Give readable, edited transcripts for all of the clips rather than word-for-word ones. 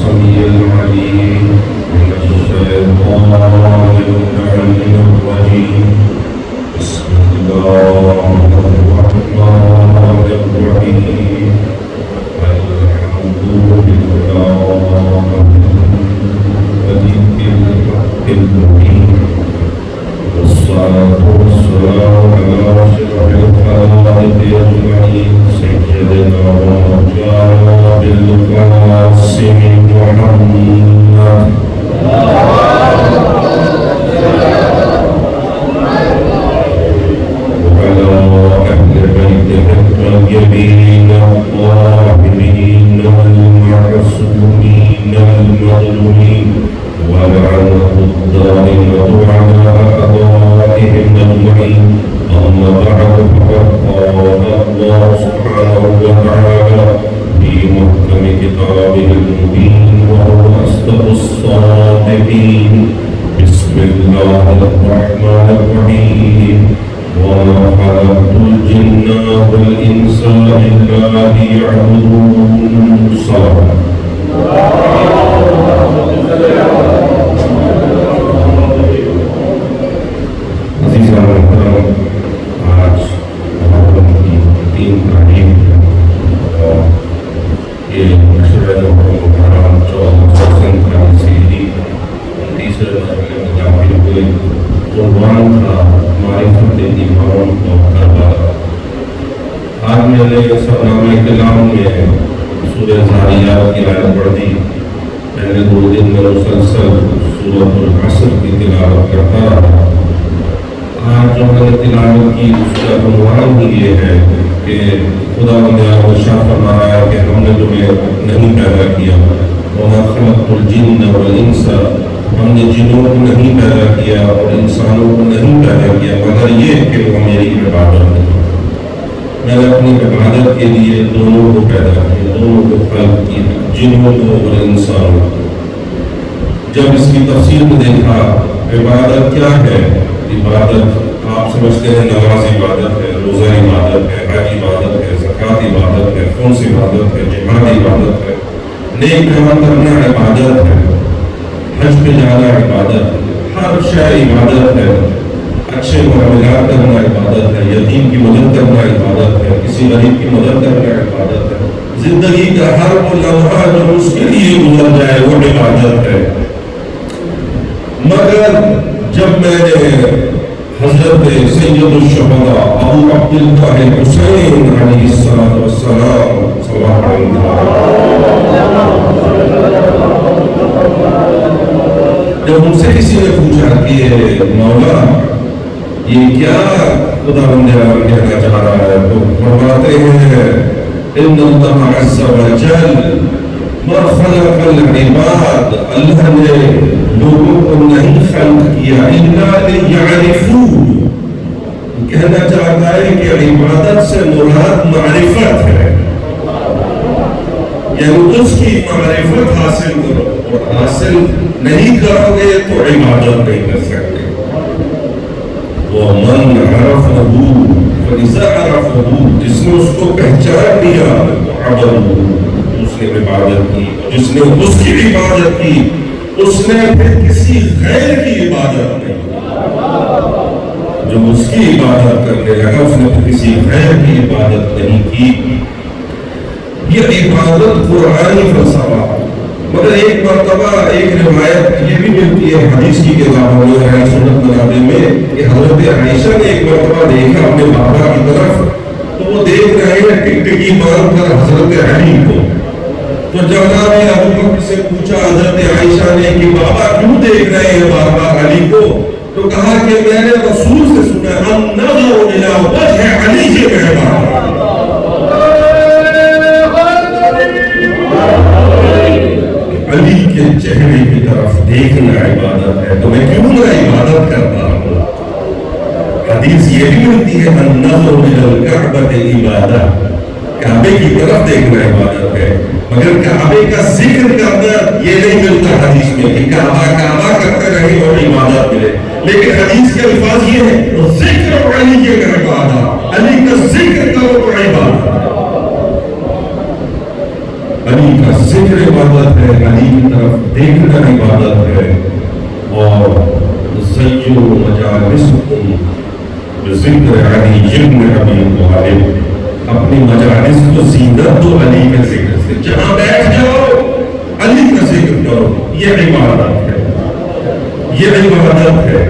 السميع العليم من الشيطان اللعين الرجيم. بسم الله الرحمن الرحيم. الحمد لله الملك الحق المبين، والصلاة والسلام على أشرف الخلائق أجمعين سيدنا ومولانا بالقاسم محمد وعلى أهل بيته الطيبين الطاهرين المعصومين المظلومين، ولعنة الدائمة على أعدائهم أجمعين. أما بعد، فقد قال الله سبحانه وتعالى في محكم كتابه المبين وهو أصدق الصادقين. بسم الله الرحمن الرحيم. وما خلقت الجن والإنس إلا ليعبدون. صدق سرنامہ کلام میں سورہ زاریات کی آیت پڑھ دی. میں نے 2 دن میں مسلسل سورۃ العصر کی تلاوت کرتا رہا. آج جو میں نے تلاوت کی اس کا عنوان بھی یہ ہے کہ خدا نے شاہ فرمایا ہے کہ ہم نے تمہیں نہیں پیدا کیا. وما خلقت الجن والانس، ہم نے جنوں کو نہیں پیدا کیا اور انسانوں کو نہیں پیدا کیا مگر یہ کہ وہ میری عبادت کریں. میں نے اپنی عبادت کے لیے دونوں کو پیدا کیا، دونوں کو خلق کیا، جنوں کو اور انسانوں کو. جب اس کی تفصیل میں دیکھا عبادت کیا ہے، عبادت آپ سمجھتے ہیں نماز عبادت ہے، روزہ عبادت ہے، حج عبادت ہے، زکوٰۃ عبادت ہے، خمس عبادت ہے، جہاد عبادت ہے، نیک کام کرنا عبادت ہے، حج پہ جانا عبادت ہے، ہر شے عبادت ہے. اچھے معاملات کرنا عبادت ہے، یتیم کی مدد کرنا عبادت ہے، کسی غریب کی مدد کرنا عبادت ہے. زندگی کا ہر وہ لمحہ جو اس کے لیے گزر جائے وہ عبادت ہے. مگر جب میں نے حضرت سید الشہداء ابو عبداللہ حسین علیہ السلام جب ان سے کسی نے پوچھا کہ مولا یہ کیا خدا بندے کہنا چاہ رہا ہے، تو فرماتے ہیں ان اللہ عز وجل ما خلق العباد، اللہ نے لوگوں کو نہیں خلق کیا الا لیعرفوا. کہنا چاہتا ہے کہ عبادت سے مراد معرفت ہے، یعنی اس کی معرفت حاصل کرو، اور حاصل نہیں کرو گے تو عبادت نہیں کر سکتے. وَمَنْ عَرَفَهُ فَإِذَا عَرَفَهُ، جس نے اس کو پہچان لیا عبدہ، اس نے عبادت کی. جس نے اس کی عبادت کی اس نے پھر کسی غیر کی عبادت نہیں. جو اس کی عبادت کرنے لگا اس نے پھر کسی غیر کی عبادت نہیں کی. یہ عبادت قرآنی فلسفہ. مگر ایک مرتبہ ایک روایت یہ بھی ملتی ہے حدیث کی کتابوں میں ہے سنت منابع میں کہ حضرت عائشہ نے ایک مرتبہ دیکھا اپنے بابا کی طرف، تو وہ دیکھ رہے ہیں ٹکٹکی باندھ کر حضرت علی کو. تو جناب ابو بکر سے پوچھا حضرت عائشہ نے کہ بابا کیوں دیکھ رہے ہیں بابا علی کو؟ تو کہا کہ میں نے رسول سے سنا النظر الی وجه علی عبادت، علی کے چہرے کی طرف دیکھنا عبادت ہے. تو میں کیوں نہ عبادت کرتا ہوں. حدیث یہ بھی ملتی ہے النظر الی الکعبۃ عبادت، کعبے کی طرف دیکھنا عبادت ہے. مگر کعبے کا ذکر کرنا یہ نہیں ملتا حدیث میں کہ کعبہ کعبہ کرتے رہے اور عبادت ملے. لیکن حدیث کے الفاظ یہ ہے ذکر علی کے عبادت، علی کا ذکر کرو تو عبادت. علی کا ذکر عبادت ہے، علی کی طرف دیکھنا عبادت ہے، اور زیّنوا مجالسکم بذکر علی ابن ابی طالب، اپنی مجالس کو زینت دو علی کے ذکر سے، جہاں بیٹھ جاؤ علی کا ذکر کرو، یہ عبادت ہے، یہ عبادت ہے،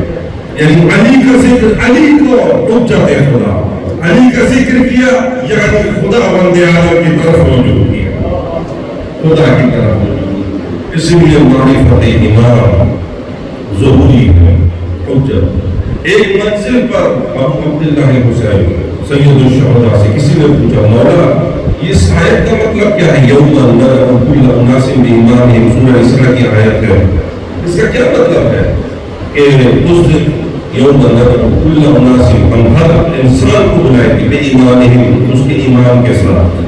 یعنی علی کا ذکر، علی کو حجت خدا، علی کا ذکر کیا یعنی خدا بند عالم کی طرف موجود کیا، خدا کی طرف موجود، اس لیے معرفت امام ضروری ہے، حجت۔ ایک منزل پر ابو عبداللہ حسین سید الشہداء سے کسی نے پوچھا، مولا یہ اس آیت کا مطلب کیا ہے؟ یوم ندعو کل اناس بامامہم، سورہ اسراء کی آیت ہے، اس کا کیا مطلب ہے کہ اس دن یوم ندعو کل اناس، ہم ہر انسان کو بلائیں گے بامامہم، اس کے امام کے ساتھ،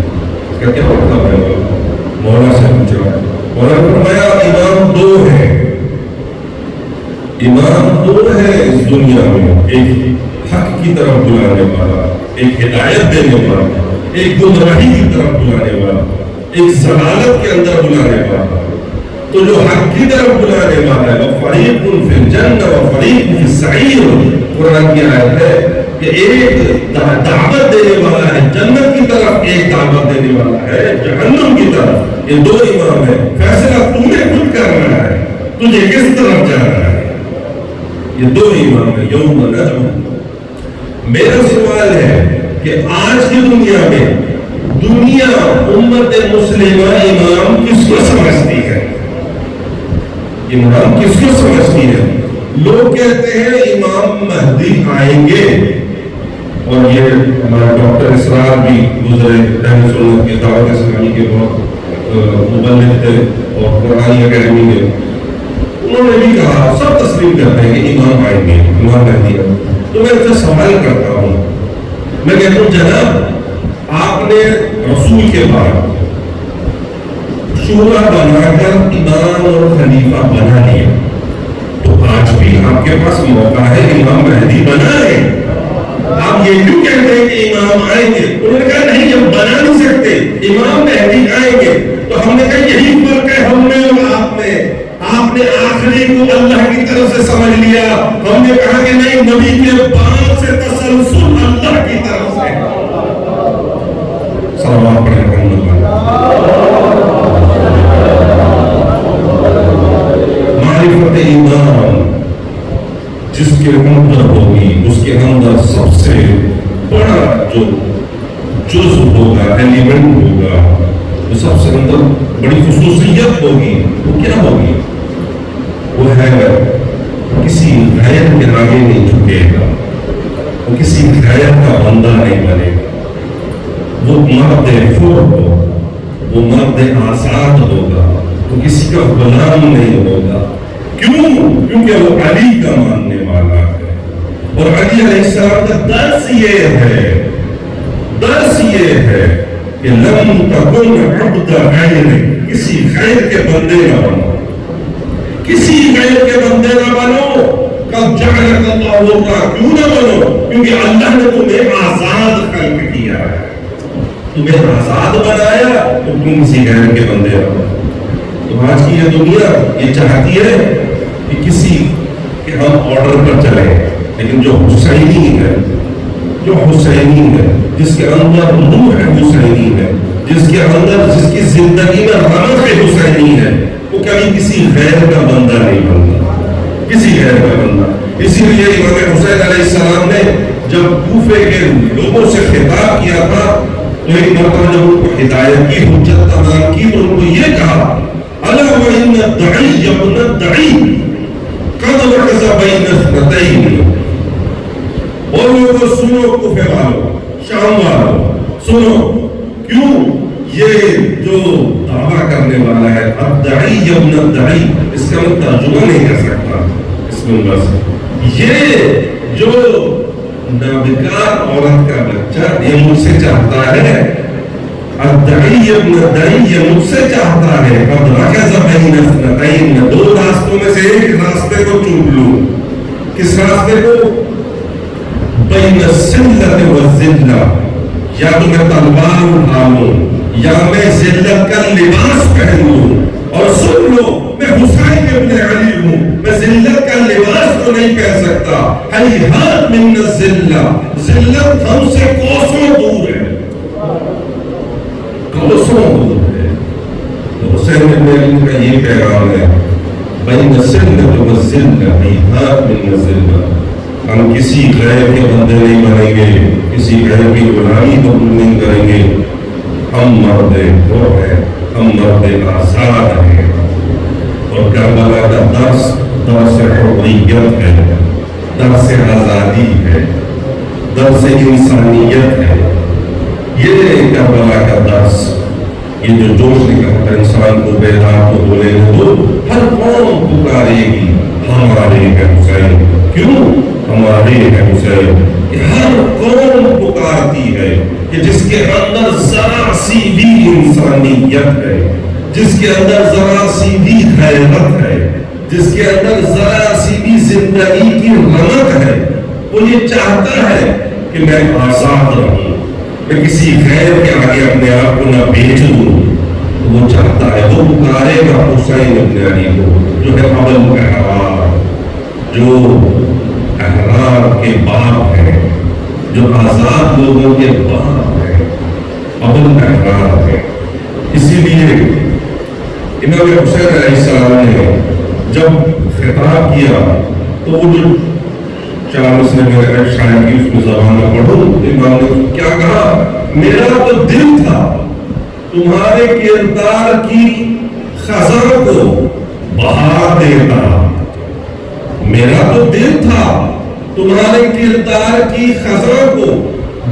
اس کا کیا مطلب ہے؟ مولا سے پوچھا، مولا نے فرمایا امام دو ہیں، امام دو ہے اس دنیا میں، ایک حق کی طرف بلانے والا، ایک ہدایت دینے والا، ایک گمراہی کی طرف بلانے والا، ایک ضلالت کے اندر بلانے والا۔ تو جو حق کی طرف بلانے والا ہے وَفَرِيقٌ فِي الْجَنَّةِ وَفَرِيقٌ فِي السَّعِيرِ، قرآن کی آیت ہے کہ ایک دعوت دینے والا ہے جنت کی طرف، ایک دعوت دینے والا ہے جہنم کی طرف، یہ دو امام ہیں، فیصلہ تم نے خود کرنا ہے، تجھے کس طرف جانا ہے، یہ دو امام ہیں یوم ندعو۔ میرا سوال ہے کہ آج کی دنیا میں دنیا امت مسلمہ امام کس کو سمجھتی ہے؟ امام کس کو سمجھتی ہے؟ لوگ کہتے ہیں امام مہدی آئیں گے، اور یہ ہمارا ڈاکٹر اسرار بھی گزرے اہل سنت کے دعوت اسلامی کے بہت مبلغ تھے اور قرآنی اکیڈمی کے، انہوں نے بھی کہا، سب تسلیم کرتے ہیں کہ امام آئیں گے، امام مہدی آئیں گے۔ تو میں ان سے سوال کرتا ہوں، میں کہتا ہوں جناب آپ نے رسول کے بعد شورا بنا کر امام اور خلیفہ بنا لیا، تو آج بھی آپ کے پاس موقع ہے امام مہدی بنا لیں۔ آپ یہ کیوں کہتے ہیں کہ امام آئیں گے؟ انہوں نے کہا نہیں، ہم بنا نہیں سکتے، امام مہدی آئیں گے۔ تو ہم نے کہا یہی فرق ہے ہم میں اور آپ میں، آپ نے آخری کو اللہ کی طرف سے سمجھ لیا، ہم نے کہا کہ نہیں، نبی کے بعد سے تسلسل اللہ کی طرف سے۔ صلوات پڑھیں محمد۔ معرفت امام جس کے اندر ہوگی، اس کے اندر سب سے بڑا جو جز ہوگا، ایلیمنٹ ہوگا، جو سب سے اندر بڑی خصوصیت ہوگی، وہ کیا ہوگی؟ وہ ہے کسی غیر کے آگے نہیں جھکے گا، وہ کسی غیر کا بندہ نہیں بنے گا، وہ مرد حر ہو، وہ مرد آزاد ہوگا، وہ کسی کا غلام نہیں ہوگا۔ کیوں؟ کیونکہ وہ علی کا ماننے والا ہے، اور علی علیہ السلام کا درس یہ ہے، درس یہ ہے کہ لم تکن عبد غیر، کسی غیر کے بندے نہ بنو، کسی غیر کے بندے نہ بنو۔ کب جعلک اللہ حرا، کیوں نہ بنو؟ کیونکہ اللہ نے تمہیں آزاد خلق کیا ہے، تمہیں آزاد بنایا، تو تم کسی غیر کے بندے نہ بنو۔ تو آج کی یہ دنیا یہ چاہتی ہے کہ کسی کہ ہم آرڈر پر چلیں، لیکن جو حسینی ہے، جو حسینی ہے، جس کے اندر روح حسینی ہے، جس کے اندر، جس کی زندگی میں رمق حسینی ہے، وہ کبھی کسی غیر کا بندہ نہیں بنتا، کسی غیر کا بندہ۔ اسی لیے امام حسین علیہ السلام نے جب کوفے کے لوگوں سے خطاب کیا تھا، تو ایک مرتبہ جب ان کو ہدایت کی حجت تمام کی، تو ان کو یہ کہا، الا وان الدعی ابن الدعی قد رکز بین اثنتین، اور لوگوں سنو، کوفے والوں، شام والوں سنو، کیوں؟ یہ جو دعویٰ کرنے والا ہے الدعی ابن الدعی، اس کا میں ترجمہ نہیں کر سکتا اس میں، بس یہ جو نابکار عورت کا بچہ یہ مجھ سے چاہتا ہے، الدعی ابن الدعی یہ مجھ سے چاہتا ہے، قد رکز بین اثنتین، دو راستوں میں سے ایک راستے کو چن لوں۔ کس راستے کو؟ بین السلة والذلة، یا تو میں تلوار اٹھا لوں یا میں ذلت کا لباس پہن لوں. اور سن لو میں حسین ابن علی ہوں, میں ذلت کا لباس تو نہیں پہن سکتا. ہیہات من الذلہ, ذلت ہم سے کوسوں دور ہے, کوسوں دور ہے. تو حسین ابن علی کا یہ پیغام ہے, بین الذلۃ والذلہ ہیہات من الذلہ. ہم کسی غیر کے بندے نہیں بنیں گے, کسی غیر کی غلامی قبول نہیں کریں گے. ہم مرد وہ ہیں, ہم مرد آزاد ہیں. اور کربلا کا درس درس حریت ہے, درس آزادی ہے, درس انسانیت ہے. یہ کربلا کا درس, یہ جو جوش نکلتا ہے انسان کو بیدار کو بولے تو ہر قوم پکارے گی ہمارے ہے حسین. کیوں ہمارے ہے حسین؟ کہ ہر قوم پکارتی ہے کہ جس کے اندر ذرا سی بھی انسانیت ہے, جس کے اندر ذرا سی بھی غیرت ہے, جس کے اندر ذرا سی بھی زندگی کی رونق ہے, وہ یہ چاہتا ہے کہ میں آزاد رہوں, میں کسی غیر کے آگے اپنے آپ کو نہ بیچ دوں. وہ چاہتا ہے, وہ پکارے گا حسین ابن علی کو جو ہے ابو الاحرار, جو احرار کے باپ ہے, جو آزاد لوگوں کے باپ ہے, ابو الاحرار ہے. اسی لیے امام حسین علیہ السلام نے جب خطاب کیا تو وہ جو چار نے میرے شاید کی اس میں زبان میں پڑھوں, امام نے کیا کہا, میرا تو دل تھا تمہارے کردار کی خزاں کو بہا دیتا, میرا تو دل تھا تمہارے کردار کی خزاں کو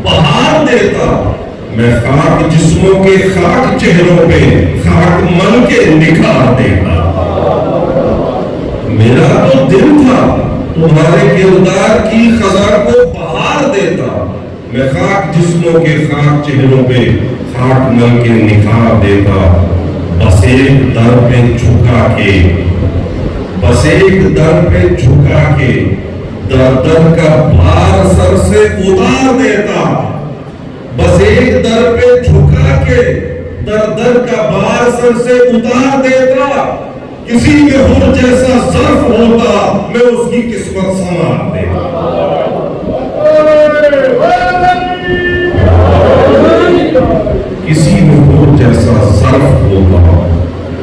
بہار دیتا. میں خاک جسموں کے خاک چہروں پہ خاک من کے نکھار دیتا. میرا تو دل تھا تمہارے کردار کی خزاں کو بہار دیتا. میں خاک جسموں کے خاک چہروں پہ خاک من کے نکھار دیتا. بس ایک در پہ جھکا کے, بس ایک در پہ جھکا کے در در کا بھار سر سے اتار دیتا. بس ایک در پہ جھکا کے در در کا بھار سر سے اتار دیتا. کسی میں حر جیسا ظرف ہوتا میں اس کی قسمت سنوار دیتا. کسی میں حر جیسا ظرف ہوتا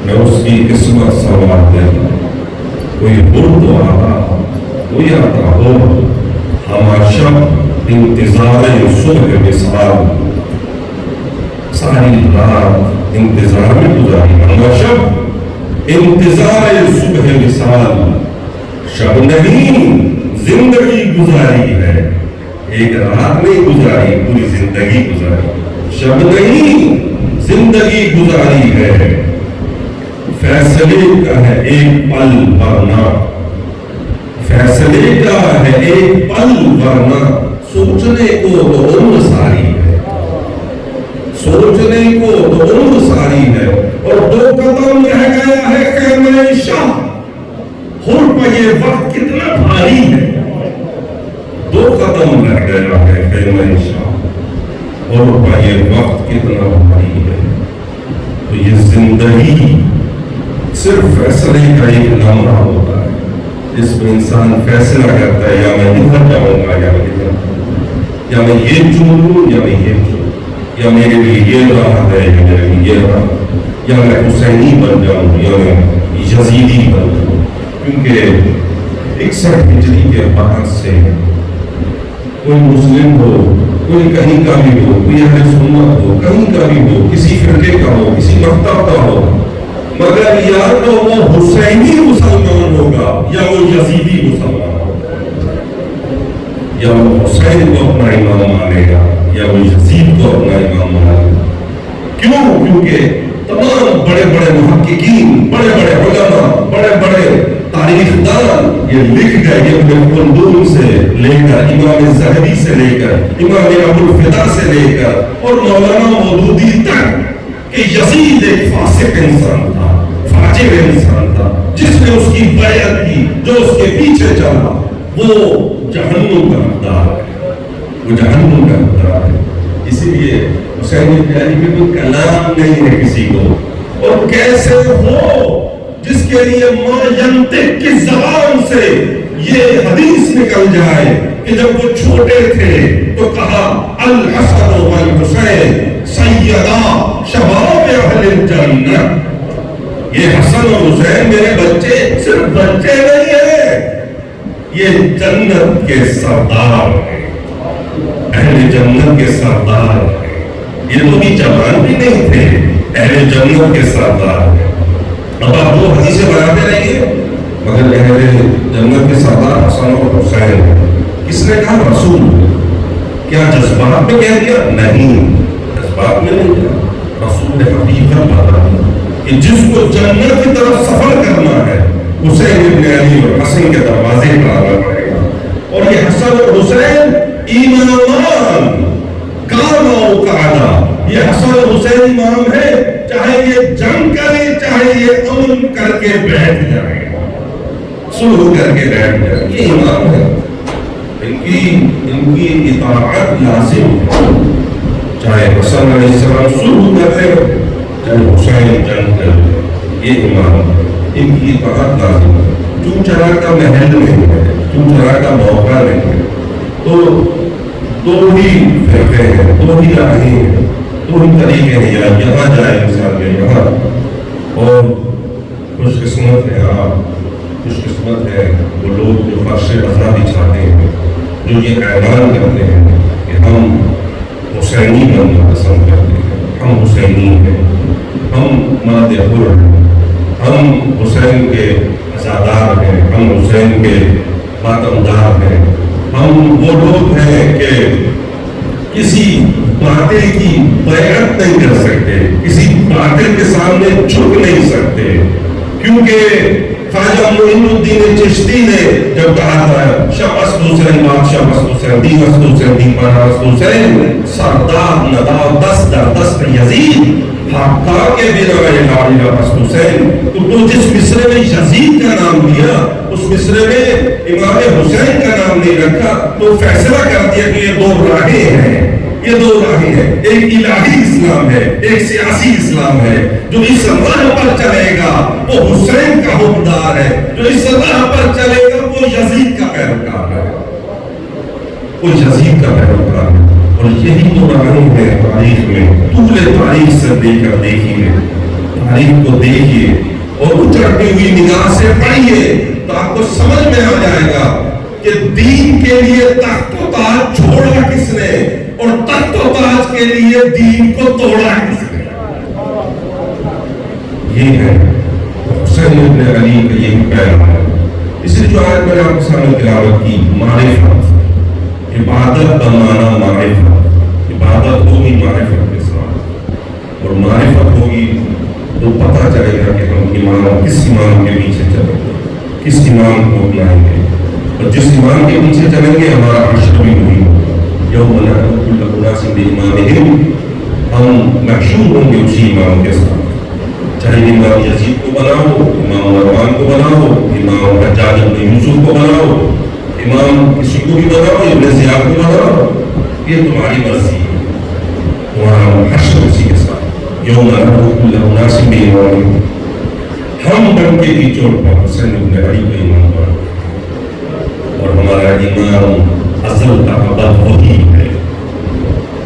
میں اس کی قسمت سنوار دیتا. کوئی حر تو آتا, کوئی آتا ہو. ہمارا شب انتظار صبح مثال, ساری رات انتظار میں گزاری. ہمارا شب انتظار صبح مثال, شب نہیں زندگی گزاری ہے. ایک رات نہیں گزاری, پوری زندگی گزاری. شب نہیں زندگی گزاری ہے. فیصلے کا ہے ایک پل ورنہ, فیصلے کا ہے ایک پل ورنہ. سوچنے کو تو عمر ساری ہے, سوچنے کو تو عمر ساری ہے. اور دو قدم رہ گیا ہے خیمہ شاہ, حر پہ یہ وقت کتنا بھاری ہے. دو قدم رہ گیا ہے خیمہ شاہ, حر پہ یہ وقت کتنا بھاری ہے. تو یہ زندگی صرف فیصلے کا ایک لمحہ ہوتا ہے جس میں انسان فیصلہ کرتا ہے, یا میں ادھر جاؤں گا یا میں ادھر, یا میں یہ چن لوں یا میں یہ چن, یا میرے لیے یہ راہ ہے یا میرے لیے یہ راہ, یا میں حسینی بن جاؤں یا میں یزیدی بن جاؤں. کیونکہ 61 ہجری کے بعد سے کوئی مسلم ہو, کوئی کہیں کا بھی ہو, کوئی اہل سنت ہو, کہیں کا بھی ہو, کسی فرقے کا ہو, کسی مکتب کا ہو, مگر یا تو وہ حسینی مسلمان ہوگا یا وہ یزیدی مسلمان ہوگا. یا وہ حسین کو اپنا امام مانے گا یا وہ یزید کو اپنا امام مانے گا. کیوں؟ کیونکہ تمام بڑے بڑے محققین, بڑے بڑے علماء, بڑے بڑے تاریخ دان یہ لکھ گئے کہ ابن خلدون سے لے کر امام زہبی سے لے کر امام ابو الفدا سے لے کر اور مولانا مودودی تک کہ یزید ایک فاسق انسان تھا, فاجر انسان تھا, جس نے اس کی بیعت کی, جو اس کے پیچھے چلا وہ جہنم کا حقدار ہے, وہ جہنم کا حقدار ہے. اسی لیے حسین ابن علی میں کوئی کلام نہیں ہے کسی کو. اور کیسے ہو جس کے لیے ما ینطق کی زبان سے یہ حدیث نکل جائے کہ جب وہ چھوٹے تھے تو کہا الحسن والحسین سیدا شباب اہل الجنہ. یہ حسن اور حسین میرے بچے صرف بچے نہیں ہیں، یہ جنت کے سردار ہیں، اہل جنت کے سردار ہیں. یہ تو بھی جوان بھی نہیں تھے، اہل جنت کے سردار ہیں. اب آپ دو حدیثیں بناتے رہیے مگر اہل جنت کے سردار حسن اور حسین. کس نے کہا؟ رسول. کیا جذبات میں کہہ دیا؟ نہیں، جذبات میں نہیں کہا، رسول نے حقیقت بتا دی کہ جس کو جنت کی طرف سفر کرنا ہے حسین ابن علی اور حسن کے دروازے پر آنا پڑے گا. اور یہ حسن اور حسین امامان کانا و کانا، یہ حسن اور حسین امام ہے، چاہے یہ جنگ کرے چاہے یہ امن کر کے بیٹھ جائے، صلح کر کے بیٹھ جائے، یہ امام ہے. ان کی اطاعت لازم ہے، چاہے حسن علیہ السلام صلح کرے چاہے حسین جنگ کرے، یہ امام ہے، ان کی اطاعت لازم ہے. چون چرا کا محل نہیں ہے، چون چرا کا موقع نہیں ہے. تو دو ہی فرقے ہیں، دو ہی راہیں ہیں، دو ہی طریقے ہیں، یہاں جائے انسان یہاں. اور خوش قسمت ہے آپ، خوش قسمت ہے وہ لوگ جو فرش رضا بچھاتے ہیں، جو یہ اعلان کرتے ہیں کہ ہم حسینی بننا پسند کرتے ہیں، ہم حسینی ہیں، ہم مادے حر ہیں، ہم حسین کے عزادار ہیں، ہم حسین کے ماتمدار ہیں. ہم وہ لوگ ہیں کہ کسی باطل کی بیعت نہیں کر سکتے، کسی باطل کے سامنے جھک نہیں سکتے. کیونکہ خواجہ معین الدین چشتی نے جب کہا تھا شمس حسین بادشاہ مست حسین دی مست حسین دی پانا مست حسین سردار ندا دست در دست یزید حقا کے بنا لاڑی مست حسین. تو جس مصرے میں یزید کا نام لیا اس مصرے میں امام حسین کا نام نہیں رکھا تو فیصلہ کر دیا کہ یہ دو راہیں ہیں، یہ دو راہیں ہیں، ایک الہی اسلام ہے، ایک سیاسی اسلام ہے. جو اس راہ پر چلے گا وہ حسین کا حکمدار ہے، جو اس راہ پر چلے گا وہ یزید کا پیروکار ہے، وہ یزید کا پیروکار ہے. اور یہی تو راہیں ہیں تاریخ میں. طول تاریخ سے دے کر دیکھیے، تاریخ کو دیکھیے اور اچھڑتی ہوئی نگاہ سے پڑھیے تو آپ کو سمجھ میں آ جائے گا کہ دین کے لیے تخت و تاج چھوڑا کس نے اور تخت و تاج کے لیے دین کو توڑا کس نے. یہ ہے حسین ابن علی کا یہ پیغام ہے. اس لیے جو آیت میں نے آپ کے سامنے تلاوت کی، معرفت، عبادت بمانا معرفت، عبادت ہوگی معرفت کے ساتھ، اور معرفت ہوگی تو پتہ چلے گا کہ ہم امام کس امام کے پیچھے چلیں گے، کس امام کو اپنائیں گے. اور جس امام کے پیچھے چلیں گے ہمارا حشر بھی وہی ہوگا. یوم ندعو کل اناس بامامہم، ہم محشور ہوں گے اسی امام کے ساتھ. چاہے امام یزید کو بناؤ، امام مروان کو بناؤ، امام حجاج بن یوسف کو بناؤ، امام کسی کو بھی بناؤ، ابن زیاد کو بناؤ، یہ تمہاری مرضی ہے. تمہارا حشر اسی کے ساتھ. یوم ندعو کل اناس بامامہم، ہم بن کے بھی چوٹ پر حسین ابن علی کو امام بنا، اور ہمارا امام ازل کا ابد وہی ہے.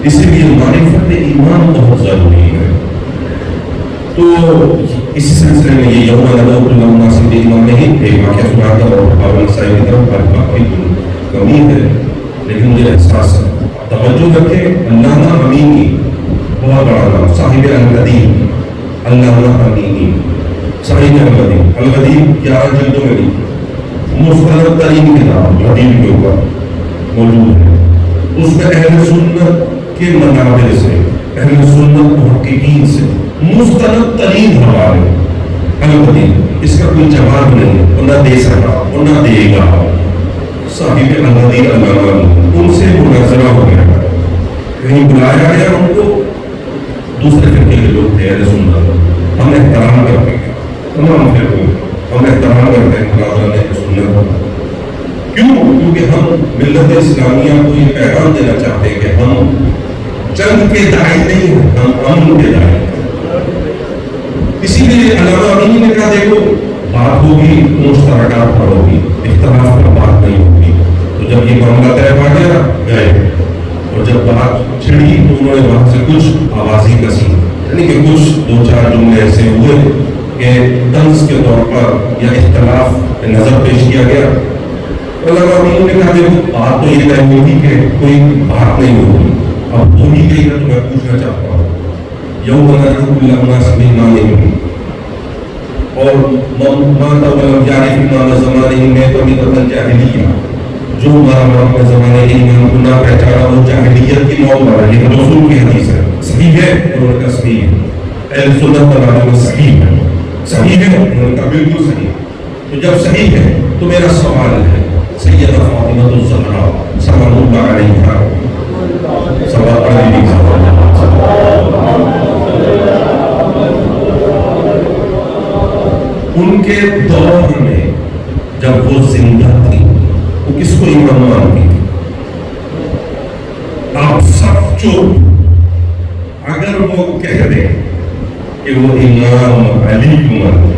اس لیے معرفت امام بہت ضروری ہے. تو اس سلسلے میں یہ یوم ندعو کل اناس بامامہم ایک واقعہ سناتا ہوں. اور مسائل کی طرف کافی کمی ہے لیکن مجھے احساس ہے. توجہ رکھیں، علامہ امینی بہت بڑا نام، صاحب القدیم، علامہ امینی صحیح القدیم. القدیم 11 جلدوں میں مستند ترین کتاب حدیث کے اوپر موجود ہے. اس میں اہل سنت کے منابع سے، اہل سنت محققین سے مستند ترین حوالے. القدیم اس کا کوئی جواب نہیں، وہ نہ دے سکا وہ نہ دے گا. صاحب القدیم علامہ ان سے مناظرہ ہو گیا، کہیں بلایا گیا ان کو. دوسرے فرقے کے لوگ تھے اہل سنت، ہم احترام کرتے ہیں تمام فرقوں، ہم احترام کرتے ہیں مناظرہ سنت. کیوں؟ کیونکہ ہم ملت اسلامیہ کو یہ پیغام دینا چاہتے ہیں کہ ہم جنگ کے داعی نہیں ہیں، ہم امن کے داعی ہیں۔ اسی لیے علامہ امینی نے کہا دیکھو بات ہوگی مشترکات پر ہوگی، اختلاف پر بات نہیں ہوگی۔ تو جب یہ معاملہ طے پا گیا گئے، اور جب بات چھڑی تو انہوں نے وہاں سے کچھ آوازیں کسی، یعنی کہ کچھ دو چار جملے ایسے ہوئے کہ طنز کے طور پر یا اختلاف نظر پیش کیا گیا۔ علامہ امینی نے کہا دیکھو بات تو یہ طے ہوگی کہ کوئی بات نہیں ہوگی، اب ہو ہی گئی ہے تو میں پوچھنا چاہتا ہوں یوم ندعو کل اناس بإمامہم، اور ما تولوا یعرف امام زمانہم میں طریقۃ الجاہلیہ، جو ہمارا اپنے زمانے کے امام کو نہ پہچانا وہ جاہلیت کی موت مرا۔ یہ رسول کی حدیث ہے، صحیح ہے؟ انہوں نے کہا صحیح ہے۔ اہل سنت والوں نے صحیح ہے، صحیح ہے؟ انہوں نے کہا بالکل صحیح۔ تو جب صحیح ہے تو میرا سوال ہے سیدہ فاطمہ الزہرا سلام اللہ علیہا، سوال پڑھ لیجیے۔ ان کے دور میں جب وہ زندہ تھی وہ کس کو امام مانتی تھی؟ آپ سب چپ، اگر وہ کہہ دیں کہ وہ امام علی کو مانتے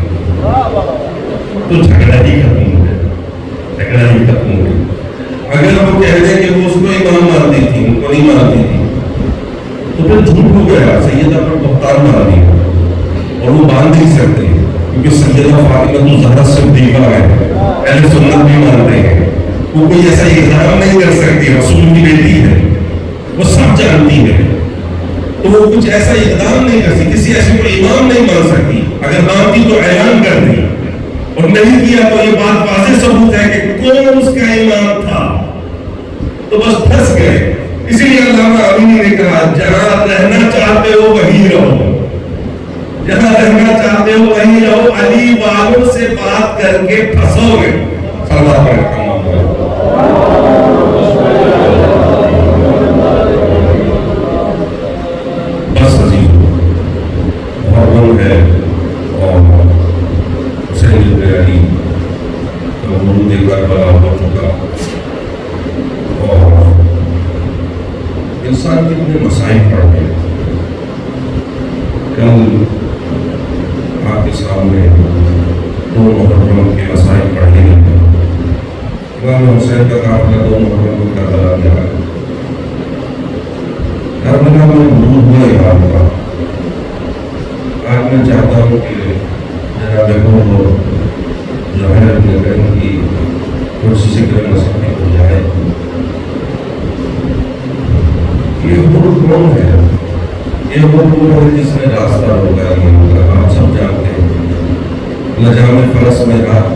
تو جھگڑا ہی ختم ہو گیا، جھگڑا ہی ختم ہو گیا۔ اگر وہ کہہ دیں کہ وہ اس کو امام مانتی تھی ان کو نہیں مانتی تھی تو پھر جھوٹ ہو گیا، سیدہ پر بہتان مار دیا، اور وہ باندھ نہیں سکتے کیونکہ سیدہ فاطمہ الزہرا صدیقہ ہے، اہل سنت بھی مانتے ہیں، وہ کوئی ایسا اقدام نہیں کر سکتی، رسول کی بیٹی ہے، وہ سب جانتی ہے، تو وہ کچھ ایسا اقدام نہیں کر سکتی، کسی ایسے کو امام نہیں مان سکتی۔ اگر مانتی تو اعلان کر دی، اور نہیں کیا تو یہ بات واضح ثبوت ہے کہ کون اس کا امام تھا، تو بس پھنس گئے۔ اسی لیے علامہ امینی نے کہا جہاں رہنا چاہتے ہو وہیں رہو، جہاں رہنا چاہتے ہو وہیں رہو، علی والوں سے بات کر کے پھنسو گے۔ بس عزیز محرم ہے اور حسین ابن علی کا مولود کربلا ہو چکا، اور انسان کتنے مسائل پڑ گئے۔ کل آپ کے سامنے دو محرم کے مسائل پڑھے گئے۔ امام حسین کا قافلہ دو محرم کو کربلا میں آیا، کربلا میں مرود ہوا امام کا۔ آج میں چاہتا ہوں کہ جناب کو جو ہے اپنے گھر کی کچھ ذکر نصیحت ہو جائے۔ یہ وہ کون ہے؟ یہ وہ ہے جس نے راستہ روکا ہے، آپ سب جانتے ہیں۔ لجام فرس میں رات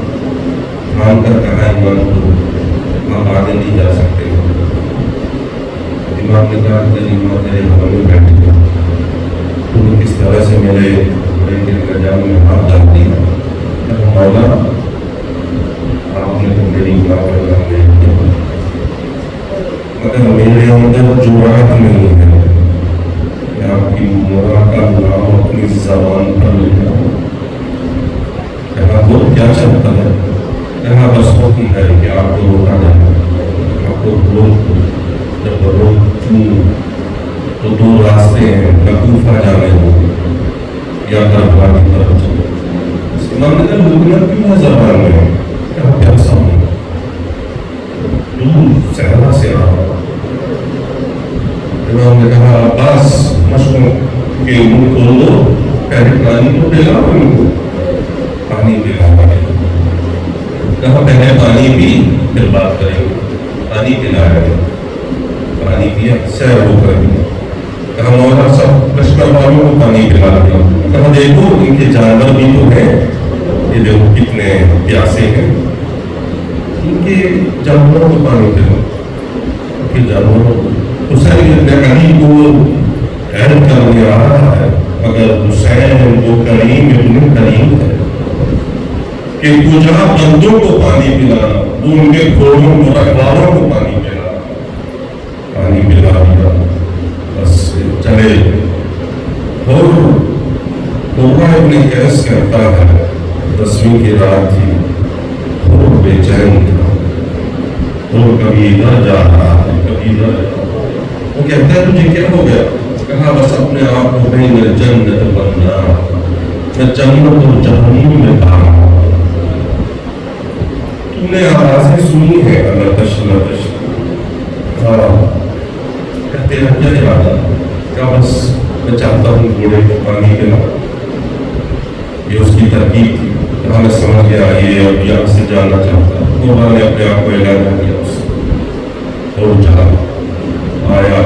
تھام کر کہا امام کو آپ آگے نہیں جا سکتے۔ امام نے کہا کہ امام تیرے ہوا میں بیٹھ گیا، تو نے کس طرح سے میرے لجام میں ہاتھ ڈال دیا، مولا آپ نے تو میری بات لے لیا، مگر میرے اندر جرأت نہیں ہے کہ آپ کی مراد کا نام اپنی زبان پر لے جاؤں۔ کہا وہ کیا چلتا ہے؟ کہا بس حکم ہے کہ آپ کو روکا جائے، آپ کو روک، جب روکوں تو دو راستے ہیں، نہ کوفہ جانے ہو یا کربلا کی طرف چلو۔ امام نے کہا روکنا کیوں ہے زبان میں؟ کہا پیاسا ہوں، دور صحرا سے آ۔ امام نے کہا بس مشکوں کے منہ کھول دو، پہلے پانی تو پلاؤ ان کو، پانی پلاؤ۔ کہا پہلے پانی پی پھر بات کریں گے۔ پانی پلایا، پانی پیا، سیر ہو کر دیا۔ کہا مولا سب لشکر والوں کو پانی پلا دیا۔ کہا دیکھو ان کے جانور بھی تو ہیں، یہ دیکھو کتنے پیاسے ہیں، ان کے جانوروں کو پانی پلاؤ، ان کے جانوروں کو۔ حسین ابن علی کو عہد کرنے آ رہا ہے، مگر حسین وہ کریم ابن کریم ہے کہ تو جہاں بندوں کو پانی پلانا، وہ ان کے گھوڑوں کو رکھوالوں کو پانی پلانا، پانی پلا دیا، بس چلے۔ اور قرہ ابن قیس کہتا ہے 10ویں کی رات تھی، اور بے چین تھا، اور کبھی ادھر جا رہا ہے کبھی ادھر جا رہا ہے۔ وہ کہتا ہے تجھے کیا ہو گیا؟ کہا بس اپنے آپ کو بین الجنت والنار، میں جنت اور جہنم میں پا رہا ہوں۔ تم نے آوازیں سنی ہے اللہ تشنا تشنا، کہتے ہیں کیا ارادہ؟ کیا بس میں چاہتا ہوں گھوڑے کو پانی پلاؤں، یہ اس کی ترکیب تھی۔ کہا میں سمجھ گیا یہ اب یہاں سے جانا چاہتا ہے۔ قربا نے اپنے آپ کو اعلان کیا اس سے، اور چلا آیا۔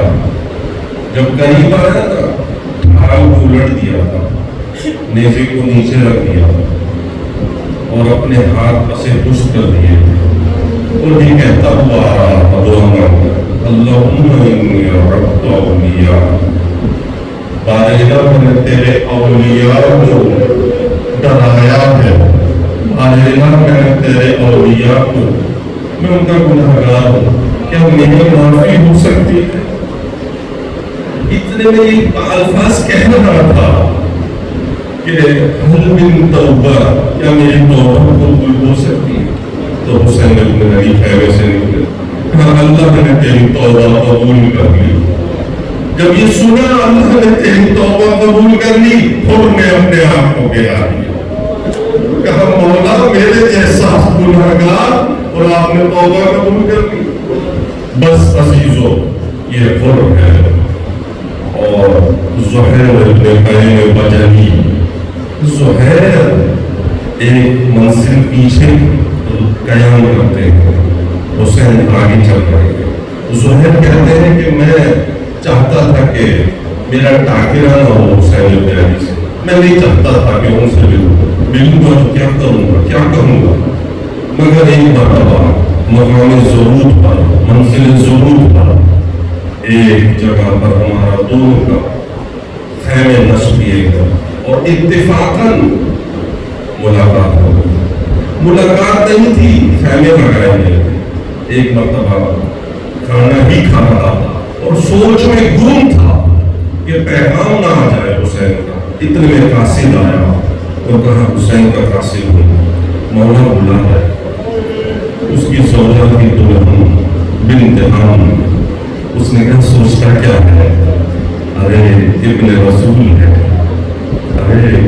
جب قریب آیا تھا ڈھال کو الٹ دیا تھا، نیزے کو نیچے رکھ دیا اور اپنے ہاتھ پسے پشت کر دیے اور یہ کہتا ہوا آ رہا تھا دعا مانگا، اللہم انی عبدت اولیاء، بارے میں نے تیرے اولیاء کو ڈرایا ہے، بارے میں نے تیرے اولیاء کو، میں ان کا گناہگار ہوں، کیا میری معافی ہو سکتی ہے؟ اتنے میں یہ الفاظ کہہ رہا تھا کہ حل من توبہ، کیا میری توبہ قبول ہو سکتی ہے؟ تو حسین ابن علی خیمے سے نکلے، کہا اللہ نے تیری توبہ قبول کر لی۔ جب یہ سنا اللہ نے تیری توبہ قبول کر لی، پھر نے اپنے آپ کو گرا دیا، کہا مولا میرے جیسا گناہگار اور آپ نے توبہ قبول کر لی۔ بس عزیزو یہ خرم ہے۔ اور زہیر ابن قیم بجلی، زہیر ایک منزل پیچھے قیام کرتے ہیں، حسین آگے چل رہے ہیں۔ زہیر کہتے ہیں کہ میں چاہتا تھا کہ میرا ٹاکرا نہ ہو حسین ابن علی سے، میں نہیں چاہتا تھا کہ ان سے ملوں گا تو کیا کروں گا، کیا کہوں گا، مگر ایک مرتبہ مقام ضرورت پر، منزل ضرورت پر ایک جگہ پر ہمارا دونوں کا خیمے نصب کیے گئے اور اتفاقاً ملاقات ہو گئی۔ ملاقات نہیں تھی، خیمے لگائے گئے تھے۔ ایک مرتبہ کھانا ہی کھا رہا تھا اور سوچ میں گم تھا کہ پیغام نہ آ جائے حسین کا، اتنے میں قاصد آیا اور کہا حسین کا قاصد ہوں، مولا بلا ہے۔ اس کی زوجہ کی دلہن بنت عم، اس نے کہا سوچتا کیا ہے؟ ارے ابن رسول ہے، ارے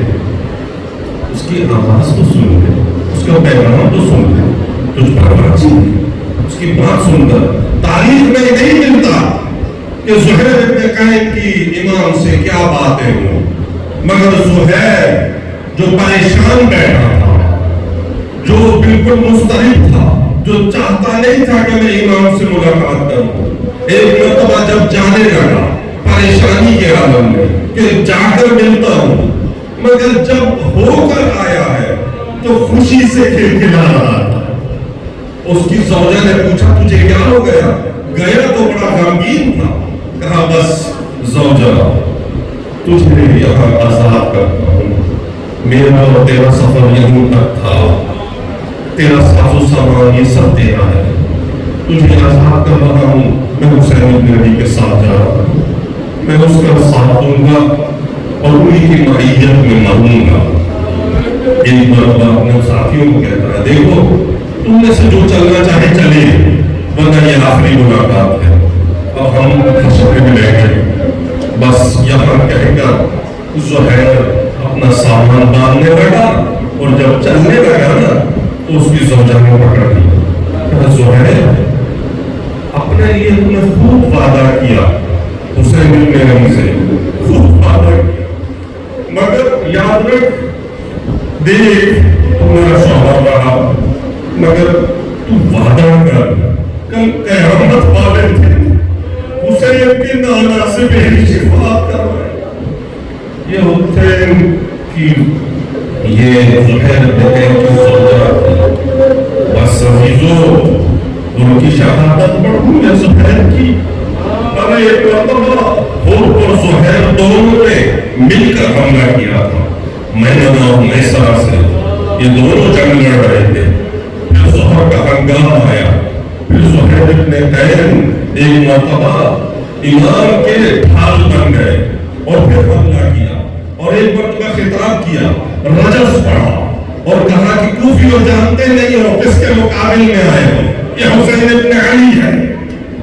اس کی آواز تو سن لے، اس کا پیغام تو سن لے، تجھ پر راضی ہے؟ اس کی بات سن کر تاریخ میں نہیں ملتا کہ زہیر ابن قیم کی امام سے کیا باتیں ہوں، مگر زہیر جو پریشان بیٹھا تھا، جو بالکل مضطرب تھا، جو چاہتا نہیں تھا کہ میں امام سے ملاقات کروں، ایک مرتبہ جب جانے لگا پریشانی کے عالم میں کہ جا کر ملتا ہوں، مگر جب ہو کر آیا ہے تو خوشی سے کھلکھلا رہا تھا۔ اس کی زوجہ نے پوچھا تجھے کیا ہو گیا؟ گیا تو بڑا غمگین تھا۔ کہا بس زوجہ تجھے یہاں آزاد کرتا ہوں، میرا اور تیرا سفر یہیں تک تھا، تیرا ساز و سامان یہ سب تیرا ہے، تجھے آزاد کر رہا ہوں، میں حسین ابن علی کے ساتھ جا رہا ہوں، میں اس کا ساتھ دوں گا اور انہی کی معیت میں مروں گا۔ ایک مرتبہ اپنے ساتھیوں کو کہتا ہے دیکھو تم میں سے جو چلنا چاہے چلے، ورنہ یہ آخری ملاقات ہے، اب ہم حشر میں لے گئے۔ بس یہاں کہہ کر زہیر اپنا سامان باندھنے لگا اور جب چلنے لگا نا تو اس کی زوجہ نے پکڑ لی۔ کہا زہیر اپنے لیے تم نے خوب وعدہ کیا حسین ابن علی سے، خوب وعدہ کیا، مگر یاد رکھ دیکھ تمہارا شوہر رہا، مگر تو وعدہ کر کل قیامت والے دن حسین کے نانا سے میری شفاعت کروائے۔ یہ حسین کی یہ زہیر ابن قیم کی زوجہ تھی۔ بس عزیزو ان کی شہادت پڑھوں میں زہیر کی، ارے ایک مرتبہ اور زہیر دونوں نے مل کر حملہ کیا تھا، میمنہ اور میسرہ سے، یہ دونوں جنگ لڑ رہے تھے۔ پھر ظہر کا ہنگامہ آیا، پھر زہیر ابن قیم ایک مرتبہ امام کے ڈھال بن گئے اور پھر حملہ کیا اور ایک مرتبہ خطاب کیا، رجس پڑھا اور کہا کہ کوفیوں جانتے نہیں ہو کس کے مقابل میں آئے ہو، یہ حسین ابن علی ہے،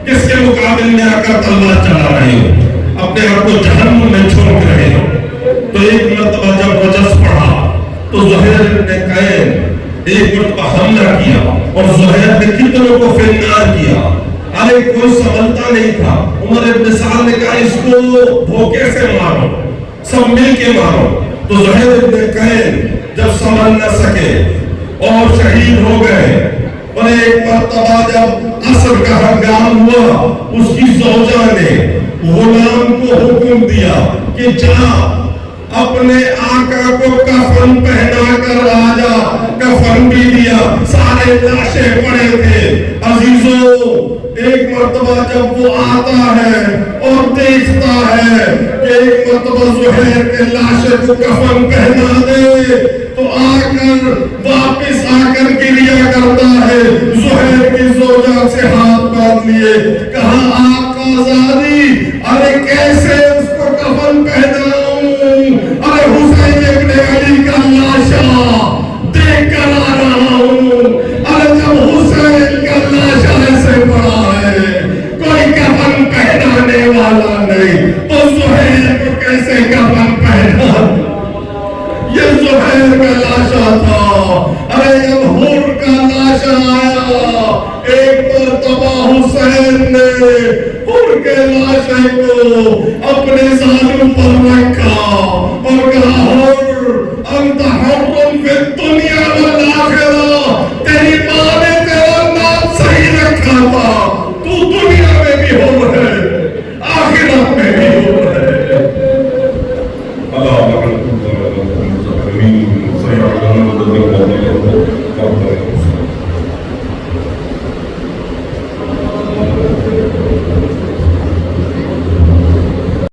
کس کے مقابل میں آ کر تلوار ساتھ چلا رہے ہو، اپنے آپ کو جہنم میں چھوڑ رہے ہو. تو ایک مرتبہ جب رجز پڑھا تو زہیر نے قین ایک مرتبہ حملہ کیا اور زہیر نے کتنوں کو فنار کیا. ارے کوئی سنبھلتا نہیں تھا. عمر ابن سعد نے کہا اس کو دھوکے سے مارو، سب مل کے مارو. تو زہیر ابن قین جب سنبھل نہ سکے اور شہید ہو گئے. اور ایک مرتبہ جب عصر کا ہنگام ہوا، اس کی زوجہ نے غلام کو حکم دیا کہ جا اپنے آقا کو کفن پہنا کر آجا. کفن بھی دیا، سارے لاشیں پڑے تھے. عزیزو ایک مرتبہ جب وہ آتا ہے اور دیکھتا ہے کہ ایک مرتبہ زہیر کے لاشے کو کفن پہنا دے تو آ کر واپس آ کر گریا کرتا ہے. زہیر کی زوجہ سے ہاتھ باندھ لیے، کہا آقا زادی ارے کیسے اس کو کفن پہناؤں؟ ارے حسین ابن علی کا لاشا دیکھ کر آ رہا ہوں. ارے جب حسین کا لاشا ایسے پڑا ہے، کوئی کفن پہنانے والا نہیں، تو زہیر کو کیسے کفن پہنا؟ یہ زہیر کا لاشا تھا. ارے جب حور کا لاشا آیا، ایک مرتبہ حسین نے حور کے لاشے کو اپنے زانوں پر رکھا اور کہا حور انت حر فی الدنیا